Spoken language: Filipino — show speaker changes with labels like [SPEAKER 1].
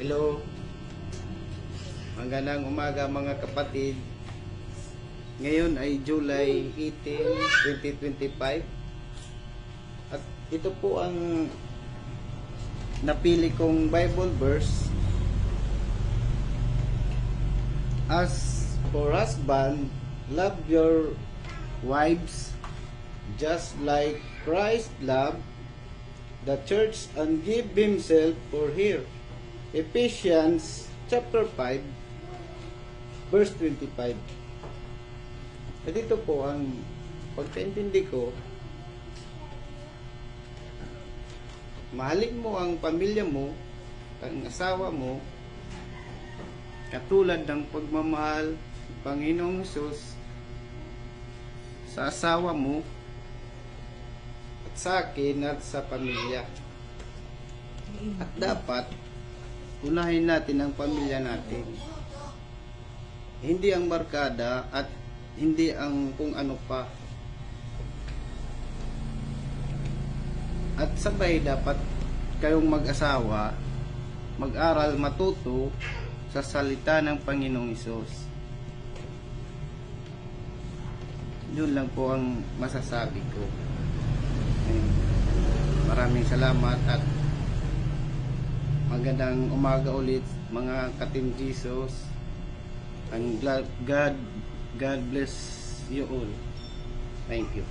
[SPEAKER 1] Hello. Magandang umaga mga kapatid. Ngayon ay July 18, 2025. At ito po ang napili kong Bible verse. As for husband, love your wives just like Christ loved the church and give himself for her. Ephesians chapter 5 verse 25. At ito po ang pagkaintindi ko. Mahalin mo ang pamilya mo, ang asawa mo, katulad ng pagmamahal ng Panginoong Hesus sa asawa mo at sa akin at sa pamilya. At dapat unahin natin ang pamilya natin, hindi ang barkada at hindi ang kung ano pa. At sabay dapat kayong mag-asawa mag-aral, matuto sa salita ng Panginoong Hesus. Yun lang po ang masasabi ko. Maraming salamat at magandang umaga ulit mga ka-Team Jesus. And God bless you all. Thank you.